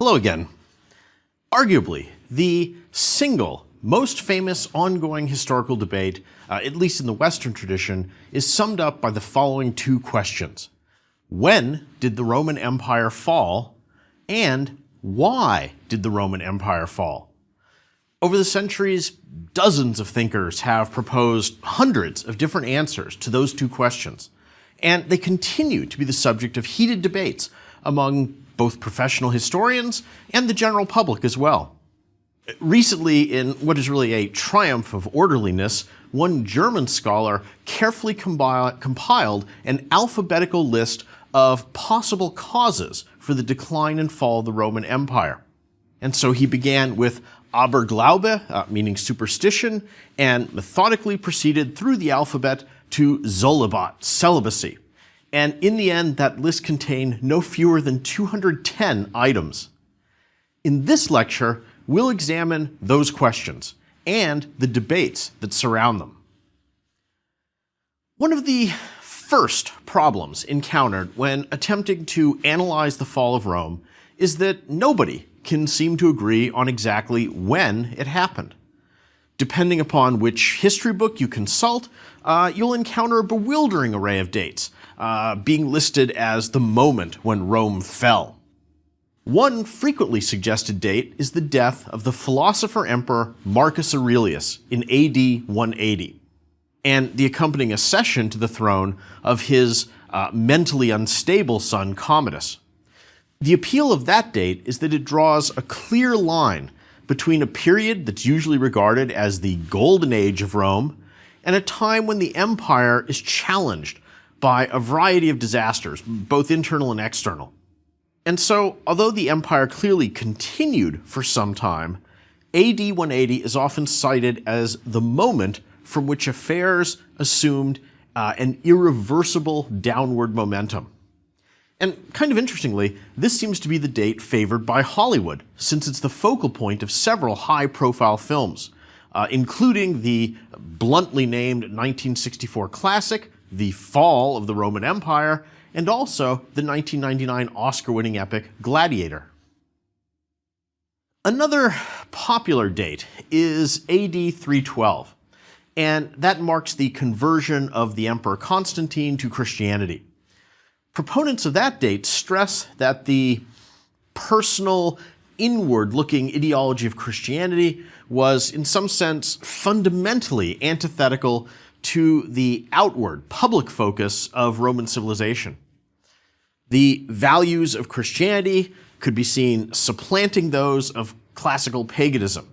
Hello again. Arguably, the single most famous ongoing historical debate, at least in the Western tradition, is summed up by the following two questions. When did the Roman Empire fall? And why did the Roman Empire fall? Over the centuries, dozens of thinkers have proposed hundreds of different answers to those two questions, and they continue to be the subject of heated debates among both professional historians and the general public as well. Recently, in what is really a triumph of orderliness, one German scholar carefully compiled an alphabetical list of possible causes for the decline and fall of the Roman Empire. And so he began with Aberglaube, meaning superstition, and methodically proceeded through the alphabet to Zölibat, celibacy. And in the end, that list contained no fewer than 210 items. In this lecture, we'll examine those questions and the debates that surround them. One of the first problems encountered when attempting to analyze the fall of Rome is that nobody can seem to agree on exactly when it happened. Depending upon which history book you consult, you'll encounter a bewildering array of dates, being listed as the moment when Rome fell. One frequently suggested date is the death of the philosopher-emperor Marcus Aurelius in AD 180, and the accompanying accession to the throne of his mentally unstable son Commodus. The appeal of that date is that it draws a clear line between a period that's usually regarded as the golden age of Rome and a time when the empire is challenged by a variety of disasters, both internal and external. And so, although the empire clearly continued for some time, AD 180 is often cited as the moment from which affairs assumed an irreversible downward momentum. And kind of interestingly, this seems to be the date favored by Hollywood, since it's the focal point of several high-profile films, including the bluntly named 1964 classic, The Fall of the Roman Empire, and also the 1999 Oscar-winning epic Gladiator. Another popular date is AD 312, and that marks the conversion of the Emperor Constantine to Christianity. Proponents of that date stress that the personal, inward-looking ideology of Christianity was, in some sense, fundamentally antithetical to the outward, public focus of Roman civilization. The values of Christianity could be seen supplanting those of classical paganism.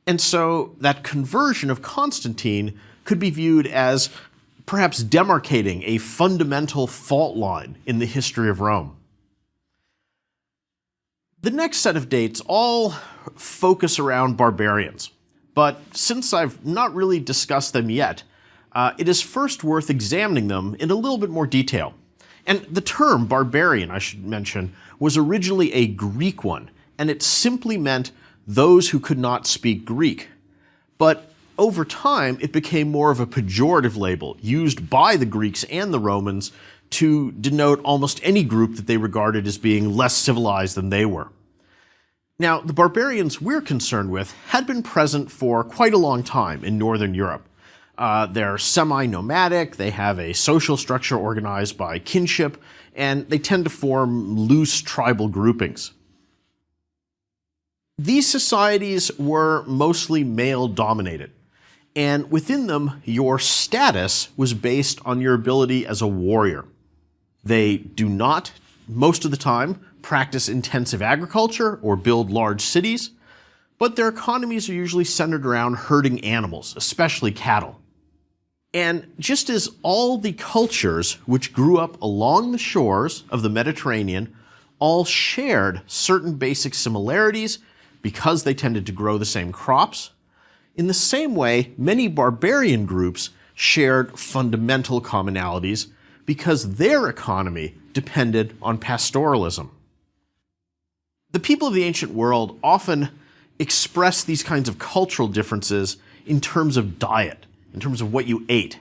And so that conversion of Constantine could be viewed as perhaps demarcating a fundamental fault line in the history of Rome. The next set of dates all focus around barbarians, but since I've not really discussed them yet, it is first worth examining them in a little bit more detail. And the term barbarian, I should mention, was originally a Greek one, and it simply meant those who could not speak Greek. But over time, it became more of a pejorative label used by the Greeks and the Romans to denote almost any group that they regarded as being less civilized than they were. Now, the barbarians we're concerned with had been present for quite a long time in Northern Europe. They're semi-nomadic, they have a social structure organized by kinship, and they tend to form loose tribal groupings. These societies were mostly male-dominated, and within them, your status was based on your ability as a warrior. They do not, most of the time, practice intensive agriculture or build large cities, but their economies are usually centered around herding animals, especially cattle. And just as all the cultures which grew up along the shores of the Mediterranean all shared certain basic similarities because they tended to grow the same crops, in the same way, many barbarian groups shared fundamental commonalities because their economy depended on pastoralism. The people of the ancient world often express these kinds of cultural differences in terms of diet, in terms of what you ate.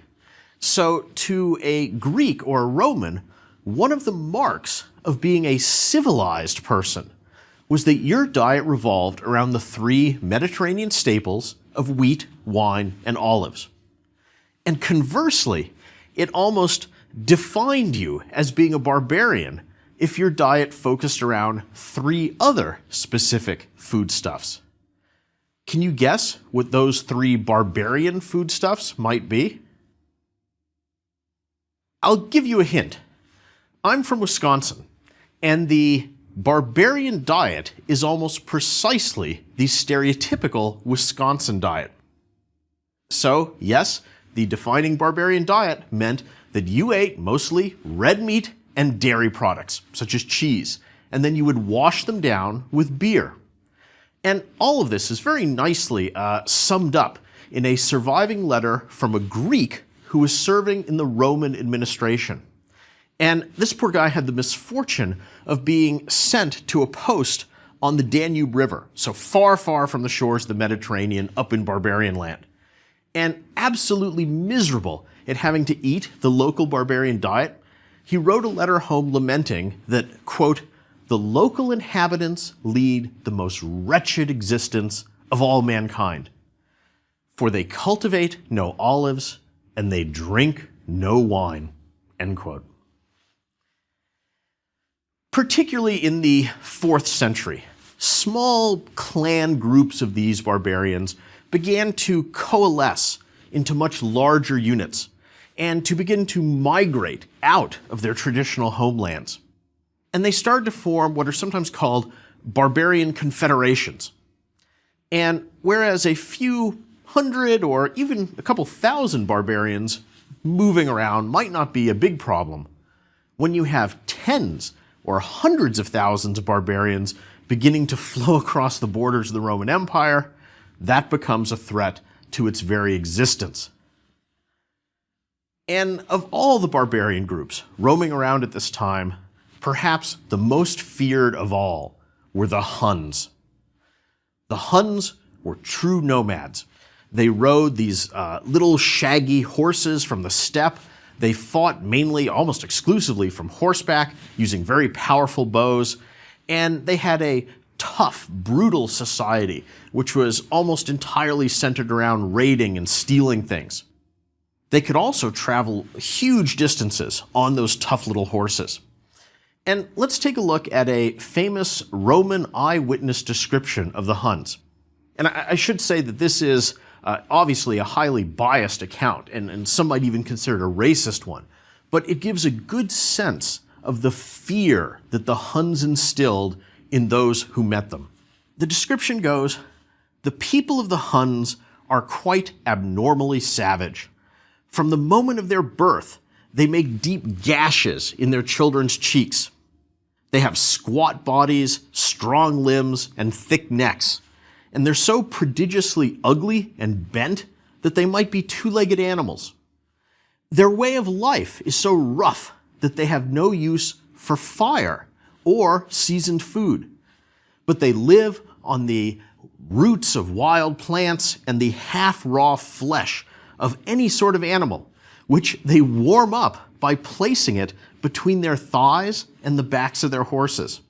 So to a Greek or a Roman, one of the marks of being a civilized person was that your diet revolved around the three Mediterranean staples of wheat, wine, and olives. And conversely, it almost defined you as being a barbarian if your diet focused around three other specific foodstuffs. Can you guess what those three barbarian foodstuffs might be? I'll give you a hint. I'm from Wisconsin, and the barbarian diet is almost precisely the stereotypical Wisconsin diet. So, yes, the defining barbarian diet meant that you ate mostly red meat and dairy products, such as cheese, and then you would wash them down with beer. And all of this is very nicely summed up in a surviving letter from a Greek who was serving in the Roman administration. And this poor guy had the misfortune of being sent to a post on the Danube River, so far, far from the shores of the Mediterranean up in barbarian land. And absolutely miserable at having to eat the local barbarian diet, he wrote a letter home lamenting that, quote, "the local inhabitants lead the most wretched existence of all mankind, for they cultivate no olives and they drink no wine," end quote. Particularly in the 4th century, small clan groups of these barbarians began to coalesce into much larger units and to begin to migrate out of their traditional homelands. And they started to form what are sometimes called barbarian confederations. And whereas a few hundred or even a couple thousand barbarians moving around might not be a big problem, when you have tens or hundreds of thousands of barbarians beginning to flow across the borders of the Roman Empire, that becomes a threat to its very existence. And of all the barbarian groups roaming around at this time, perhaps the most feared of all were the Huns. The Huns were true nomads. They rode these little shaggy horses from the steppe. They fought mainly, almost exclusively, from horseback, using very powerful bows. And they had a tough, brutal society, which was almost entirely centered around raiding and stealing things. They could also travel huge distances on those tough little horses. And let's take a look at a famous Roman eyewitness description of the Huns. And I should say that this is obviously a highly biased account, and some might even consider it a racist one. But it gives a good sense of the fear that the Huns instilled in those who met them. The description goes, "The people of the Huns are quite abnormally savage. From the moment of their birth, they make deep gashes in their children's cheeks. They have squat bodies, strong limbs, and thick necks. And they're so prodigiously ugly and bent that they might be two-legged animals. Their way of life is so rough that they have no use for fire or seasoned food. But they live on the roots of wild plants and the half-raw flesh of any sort of animal, which they warm up by placing it between their thighs and the backs of their horses.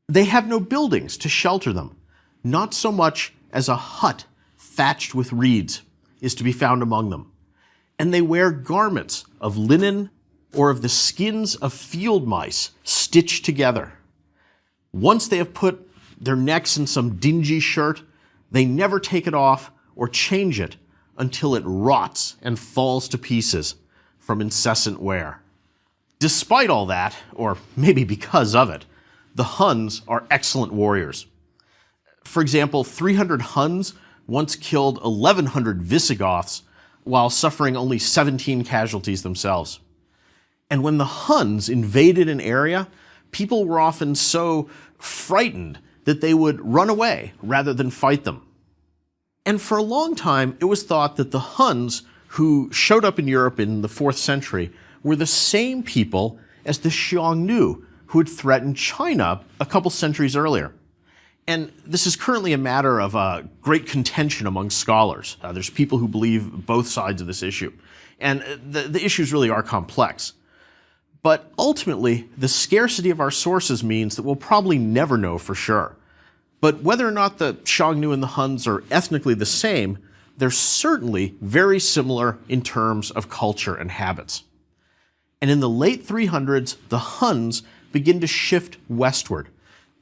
They have no buildings to shelter them. Not so much as a hut thatched with reeds is to be found among them. And they wear garments of linen or of the skins of field mice stitched together. Once they have put their necks in some dingy shirt, they never take it off or change it until it rots and falls to pieces from incessant wear." Despite all that, or maybe because of it, the Huns are excellent warriors. For example, 300 Huns once killed 1,100 Visigoths while suffering only 17 casualties themselves. And when the Huns invaded an area, people were often so frightened that they would run away rather than fight them. And for a long time, it was thought that the Huns who showed up in Europe in the 4th century were the same people as the Xiongnu who had threatened China a couple centuries earlier. And this is currently a matter of great contention among scholars. There's people who believe both sides of this issue. And the issues really are complex. But ultimately, the scarcity of our sources means that we'll probably never know for sure. But whether or not the Xiongnu and the Huns are ethnically the same, they're certainly very similar in terms of culture and habits. And in the late 300s, the Huns begin to shift westward,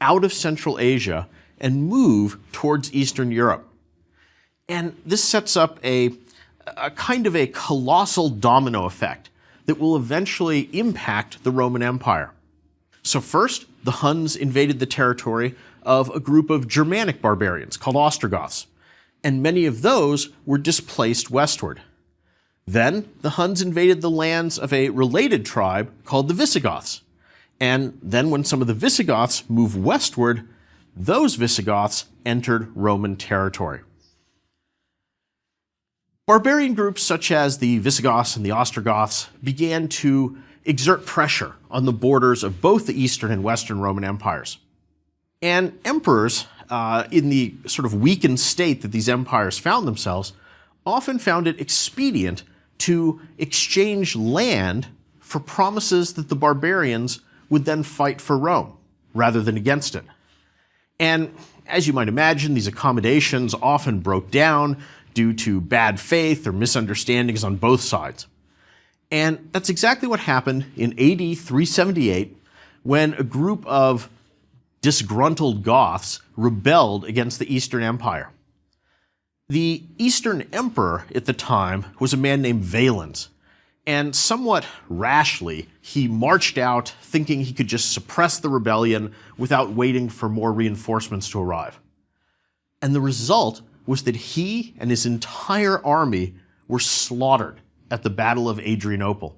out of Central Asia, and move towards Eastern Europe. And this sets up a kind of a colossal domino effect that will eventually impact the Roman Empire. So first, the Huns invaded the territory of a group of Germanic barbarians called Ostrogoths, and many of those were displaced westward. Then, the Huns invaded the lands of a related tribe called the Visigoths, and then when some of the Visigoths moved westward, those Visigoths entered Roman territory. Barbarian groups such as the Visigoths and the Ostrogoths began to exert pressure on the borders of both the Eastern and Western Roman empires. And emperors, in the sort of weakened state that these empires found themselves, often found it expedient to exchange land for promises that the barbarians would then fight for Rome, rather than against it. And as you might imagine, these accommodations often broke down due to bad faith or misunderstandings on both sides. And that's exactly what happened in AD 378 when a group of disgruntled Goths rebelled against the Eastern Empire. The Eastern Emperor at the time was a man named Valens, and somewhat rashly, he marched out thinking he could just suppress the rebellion without waiting for more reinforcements to arrive. And the result was that he and his entire army were slaughtered at the Battle of Adrianople.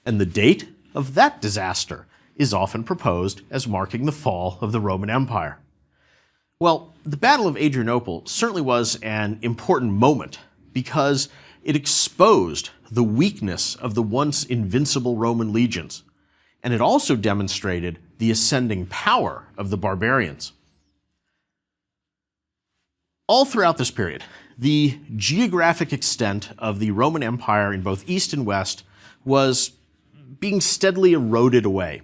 And the date of that disaster is often proposed as marking the fall of the Roman Empire. Well, the Battle of Adrianople certainly was an important moment because it exposed the weakness of the once invincible Roman legions, and it also demonstrated the ascending power of the barbarians. All throughout this period, the geographic extent of the Roman Empire in both East and West was being steadily eroded away.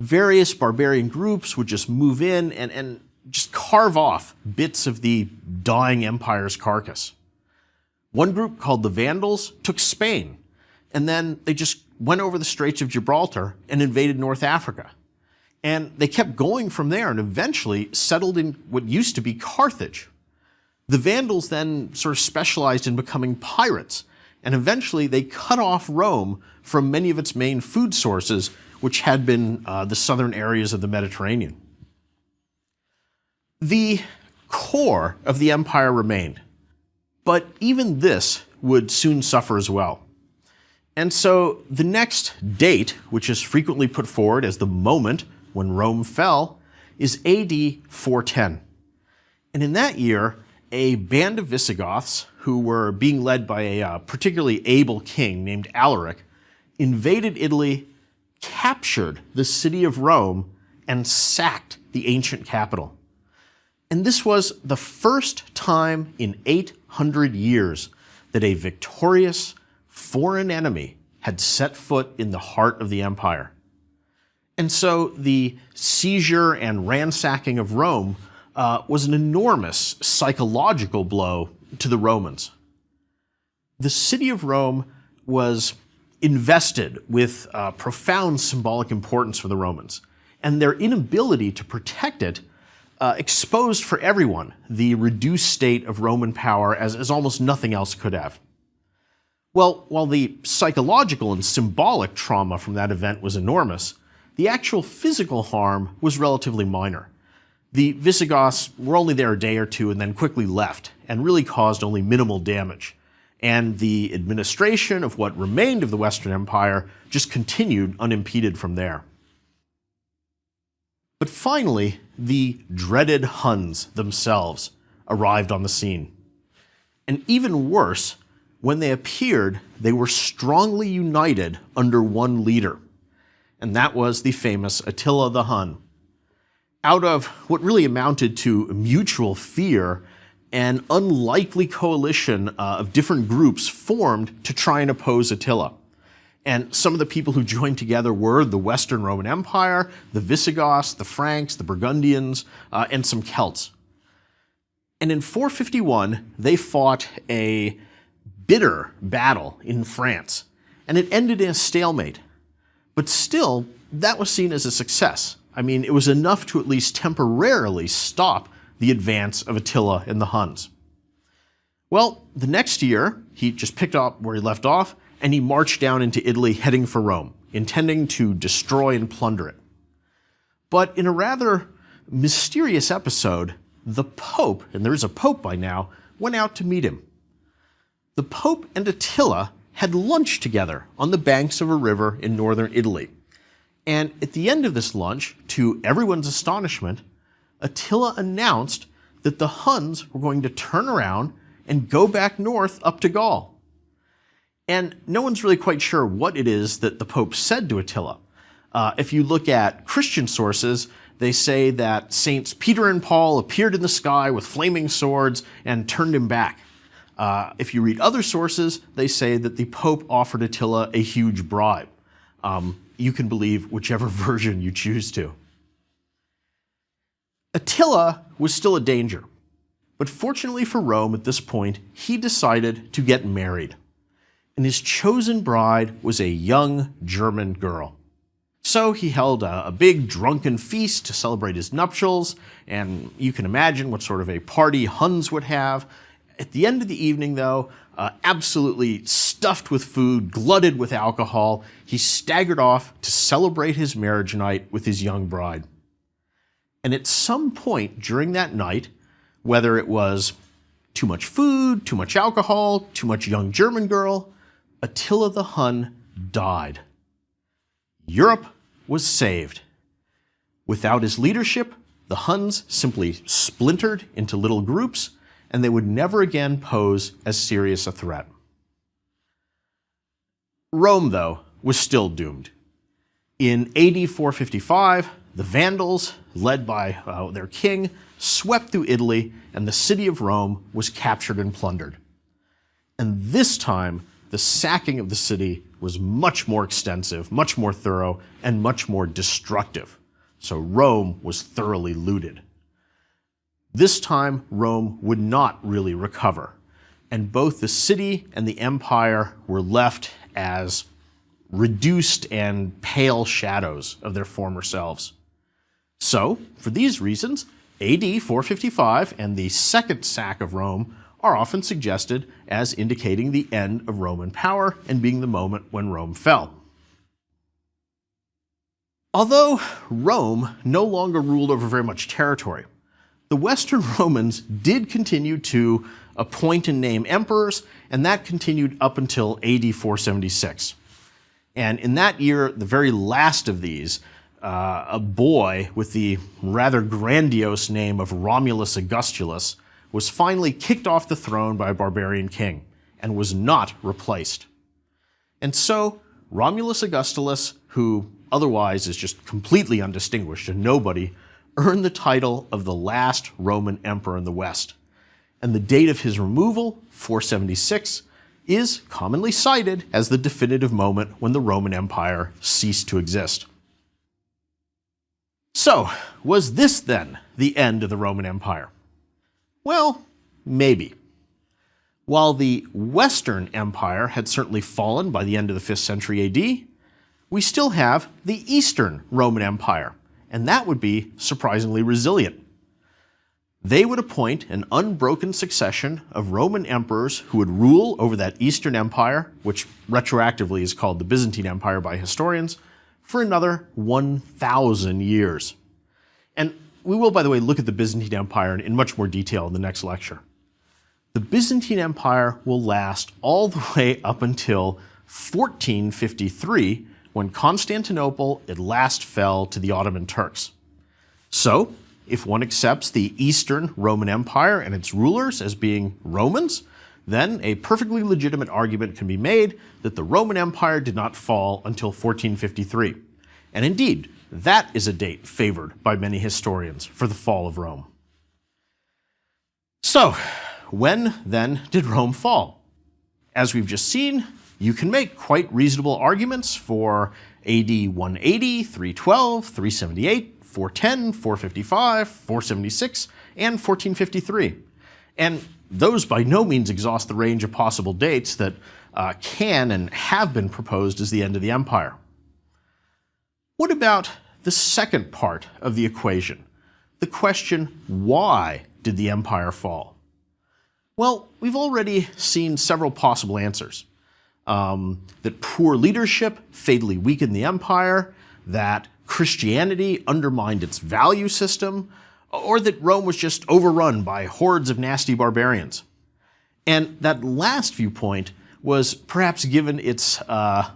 Various barbarian groups would just move in and just carve off bits of the dying empire's carcass. One group called the Vandals took Spain, and then they just went over the Straits of Gibraltar and invaded North Africa. And they kept going from there and eventually settled in what used to be Carthage. The Vandals then sort of specialized in becoming pirates, and eventually they cut off Rome from many of its main food sources, which had been the southern areas of the Mediterranean. The core of the empire remained, but even this would soon suffer as well. And so the next date, which is frequently put forward as the moment when Rome fell, is AD 410. And in that year, a band of Visigoths, who were being led by a particularly able king named Alaric, invaded Italy, captured the city of Rome, and sacked the ancient capital. And this was the first time in 800 years that a victorious foreign enemy had set foot in the heart of the empire. And so the seizure and ransacking of Rome was an enormous psychological blow to the Romans. The city of Rome was invested with profound symbolic importance for the Romans, and their inability to protect it exposed for everyone the reduced state of Roman power as almost nothing else could have. Well, while the psychological and symbolic trauma from that event was enormous, the actual physical harm was relatively minor. The Visigoths were only there a day or two and then quickly left, and really caused only minimal damage. And the administration of what remained of the Western Empire just continued unimpeded from there. But finally, the dreaded Huns themselves arrived on the scene. And even worse, when they appeared, they were strongly united under one leader, and that was the famous Attila the Hun. Out of what really amounted to mutual fear, an unlikely coalition of different groups formed to try and oppose Attila. And some of the people who joined together were the Western Roman Empire, the Visigoths, the Franks, the Burgundians, and some Celts. And in 451, they fought a bitter battle in France, and it ended in a stalemate. But still, that was seen as a success. I mean, it was enough to at least temporarily stop the advance of Attila and the Huns. Well, the next year, he just picked up where he left off, and he marched down into Italy heading for Rome, intending to destroy and plunder it. But in a rather mysterious episode, the Pope, and there is a Pope by now, went out to meet him. The Pope and Attila had lunch together on the banks of a river in northern Italy. And at the end of this lunch, to everyone's astonishment, Attila announced that the Huns were going to turn around and go back north up to Gaul. And no one's really quite sure what it is that the Pope said to Attila. If you look at Christian sources, they say that Saints Peter and Paul appeared in the sky with flaming swords and turned him back. If you read other sources, they say that the Pope offered Attila a huge bribe. You can believe whichever version you choose to. Attila was still a danger, but fortunately for Rome at this point, he decided to get married. And his chosen bride was a young German girl. So he held a big drunken feast to celebrate his nuptials, and you can imagine what sort of a party Huns would have. At the end of the evening, though, absolutely stuffed with food, glutted with alcohol, he staggered off to celebrate his marriage night with his young bride. And at some point during that night, whether it was too much food, too much alcohol, too much young German girl, Attila the Hun died. Europe was saved. Without his leadership, the Huns simply splintered into little groups, and they would never again pose as serious a threat. Rome, though, was still doomed. In AD 455, the Vandals, led by their king, swept through Italy, and the city of Rome was captured and plundered. And this time, the sacking of the city was much more extensive, much more thorough, and much more destructive. So Rome was thoroughly looted. This time, Rome would not really recover, and both the city and the empire were left as reduced and pale shadows of their former selves. So, for these reasons, AD 455 and the second sack of Rome are often suggested as indicating the end of Roman power and being the moment when Rome fell. Although Rome no longer ruled over very much territory, the Western Romans did continue to appoint and name emperors, and that continued up until AD 476. And in that year, the very last of these, a boy with the rather grandiose name of Romulus Augustulus, was finally kicked off the throne by a barbarian king and was not replaced. And so Romulus Augustulus, who otherwise is just completely undistinguished and nobody, earned the title of the last Roman emperor in the West. And the date of his removal, 476, is commonly cited as the definitive moment when the Roman Empire ceased to exist. So, was this then the end of the Roman Empire? Well, maybe. While the Western Empire had certainly fallen by the end of the 5th century AD, we still have the Eastern Roman Empire, and that would be surprisingly resilient. They would appoint an unbroken succession of Roman emperors who would rule over that Eastern Empire, which retroactively is called the Byzantine Empire by historians, for another 1,000 years. And we will, by the way, look at the Byzantine Empire in much more detail in the next lecture. The Byzantine Empire will last all the way up until 1453, when Constantinople at last fell to the Ottoman Turks. So, if one accepts the Eastern Roman Empire and its rulers as being Romans, then a perfectly legitimate argument can be made that the Roman Empire did not fall until 1453. And indeed, that is a date favored by many historians for the fall of Rome. So, when then did Rome fall? As we've just seen, you can make quite reasonable arguments for AD 180, 312, 378, 410, 455, 476, and 1453. And those by no means exhaust the range of possible dates that can and have been proposed as the end of the empire. What about the second part of the equation? The question, why did the empire fall? Well, we've already seen several possible answers. That poor leadership fatally weakened the empire, that Christianity undermined its value system, or that Rome was just overrun by hordes of nasty barbarians. And that last viewpoint was perhaps given its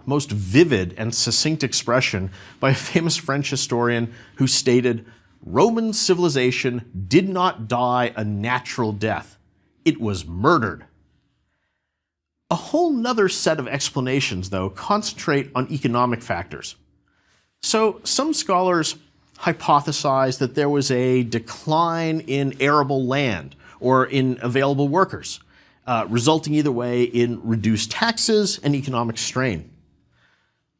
most vivid and succinct expression by a famous French historian who stated, "Roman civilization did not die a natural death. It was murdered." A whole nother set of explanations, though, concentrate on economic factors. So some scholars hypothesize that there was a decline in arable land or in available workers, resulting either way in reduced taxes and economic strain.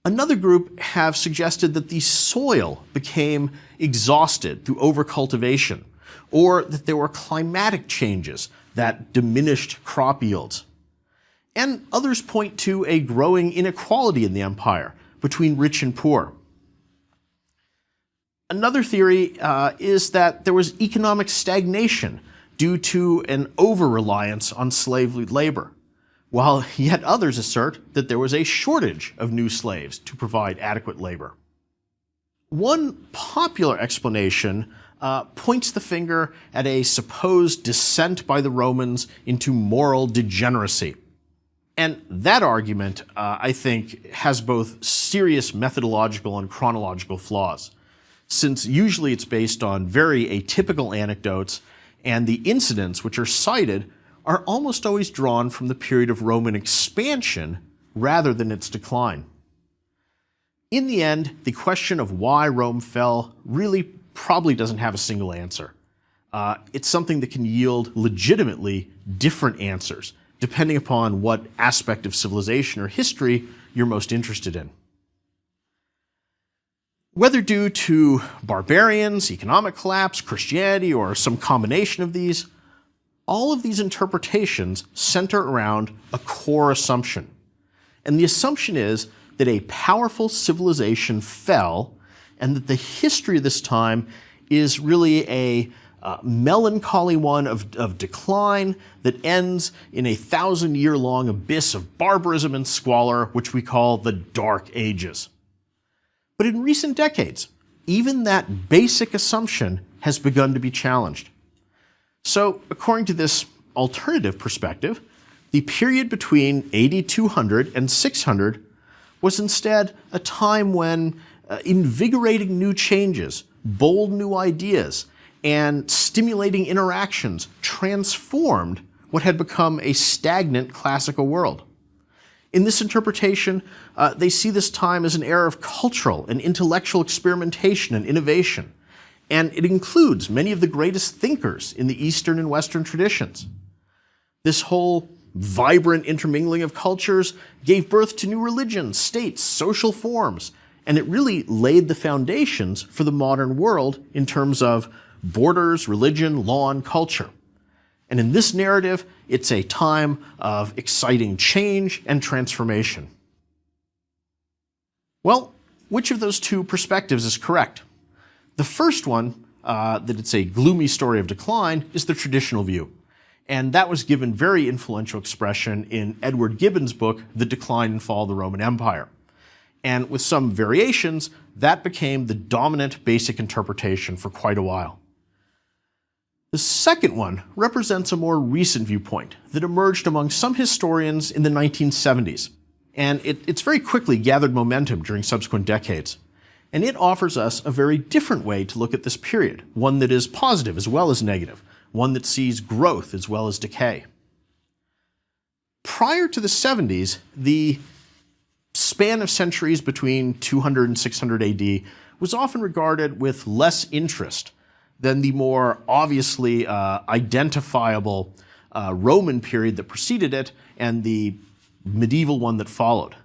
Another group have suggested that the soil became exhausted through overcultivation, or that there were climatic changes that diminished crop yields. And others point to a growing inequality in the empire between rich and poor. Another theory is that there was economic stagnation due to an over-reliance on slave labor, while yet others assert that there was a shortage of new slaves to provide adequate labor. One popular explanation points the finger at a supposed descent by the Romans into moral degeneracy. And that argument, I think, has both serious methodological and chronological flaws, since usually it's based on very atypical anecdotes, and the incidents which are cited are almost always drawn from the period of Roman expansion rather than its decline. In the end, the question of why Rome fell really probably doesn't have a single answer. It's something that can yield legitimately different answers, depending upon what aspect of civilization or history you're most interested in. Whether due to barbarians, economic collapse, Christianity, or some combination of these, all of these interpretations center around a core assumption. And the assumption is that a powerful civilization fell, and that the history of this time is really a melancholy one of decline that ends in a 1,000-year-long abyss of barbarism and squalor, which we call the Dark Ages. But in recent decades, even that basic assumption has begun to be challenged. So, according to this alternative perspective, the period between AD 200 and 600 was instead a time when invigorating new changes, bold new ideas, and stimulating interactions transformed what had become a stagnant classical world. In this interpretation, they see this time as an era of cultural and intellectual experimentation and innovation, and it includes many of the greatest thinkers in the Eastern and Western traditions. This whole vibrant intermingling of cultures gave birth to new religions, states, social forms, and it really laid the foundations for the modern world in terms of borders, religion, law, and culture. And in this narrative, it's a time of exciting change and transformation. Well, which of those two perspectives is correct? The first one, that it's a gloomy story of decline, is the traditional view. And that was given very influential expression in Edward Gibbon's book, The Decline and Fall of the Roman Empire. And with some variations, that became the dominant basic interpretation for quite a while. The second one represents a more recent viewpoint that emerged among some historians in the 1970s, and it's very quickly gathered momentum during subsequent decades. And it offers us a very different way to look at this period, one that is positive as well as negative, one that sees growth as well as decay. Prior to the 70s, the span of centuries between 200 and 600 AD was often regarded with less interest than the more obviously identifiable Roman period that preceded it and the medieval one that followed.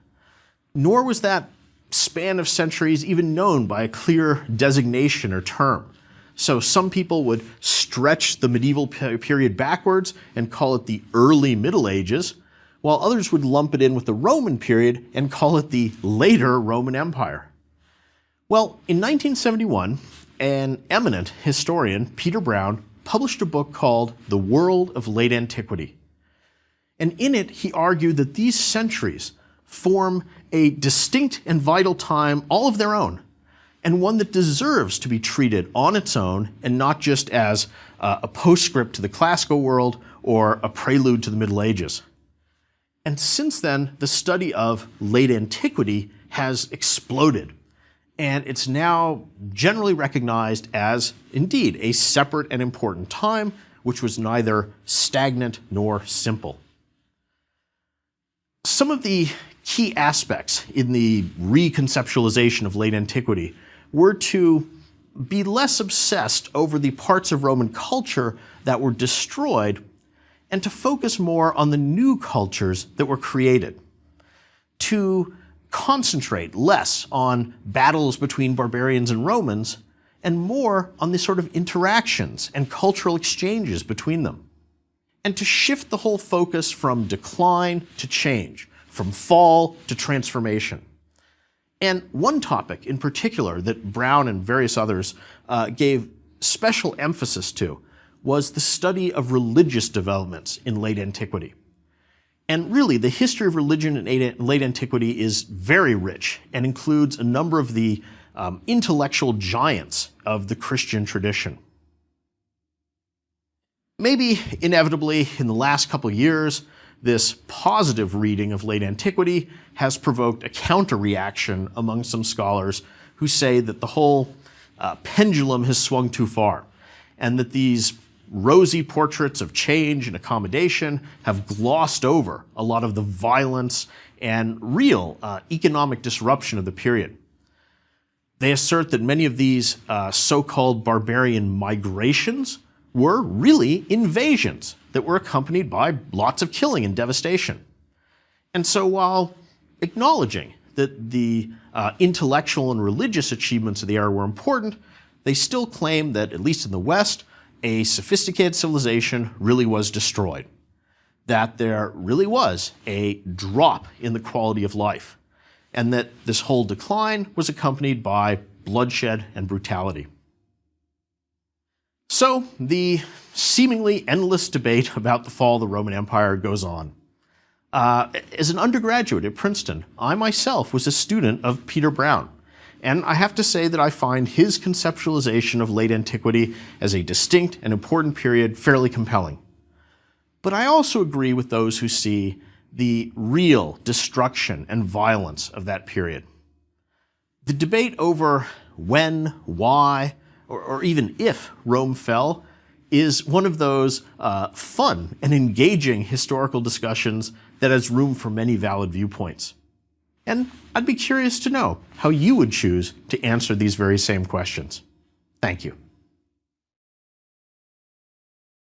Nor was that span of centuries even known by a clear designation or term. So some people would stretch the medieval period backwards and call it the early Middle Ages, while others would lump it in with the Roman period and call it the later Roman Empire. Well, in 1971, an eminent historian, Peter Brown, published a book called The World of Late Antiquity. And in it, he argued that these centuries form a distinct and vital time all of their own, and one that deserves to be treated on its own and not just as a postscript to the classical world or a prelude to the Middle Ages. And since then, the study of late antiquity has exploded, and it's now generally recognized as, indeed, a separate and important time, which was neither stagnant nor simple. Some of the key aspects in the reconceptualization of late antiquity were to be less obsessed over the parts of Roman culture that were destroyed and to focus more on the new cultures that were created, to concentrate less on battles between barbarians and Romans and more on the sort of interactions and cultural exchanges between them, and to shift the whole focus from decline to change, from fall to transformation. And one topic in particular that Brown and various others gave special emphasis to was the study of religious developments in late antiquity. And really, the history of religion in late antiquity is very rich and includes a number of the intellectual giants of the Christian tradition. Maybe inevitably, in the last couple of years, this positive reading of late antiquity has provoked a counter-reaction among some scholars who say that the whole pendulum has swung too far, and that these rosy portraits of change and accommodation have glossed over a lot of the violence and real economic disruption of the period. They assert that many of these so-called barbarian migrations were really invasions that were accompanied by lots of killing and devastation. And so while acknowledging that the intellectual and religious achievements of the era were important, they still claim that, at least in the West, a sophisticated civilization really was destroyed, that there really was a drop in the quality of life, and that this whole decline was accompanied by bloodshed and brutality. So the seemingly endless debate about the fall of the Roman Empire goes on. As an undergraduate at Princeton, I myself was a student of Peter Brown, and I have to say that I find his conceptualization of late antiquity as a distinct and important period fairly compelling. But I also agree with those who see the real destruction and violence of that period. The debate over when, why, or even if Rome fell is one of those fun and engaging historical discussions that has room for many valid viewpoints. And I'd be curious to know how you would choose to answer these very same questions. Thank you.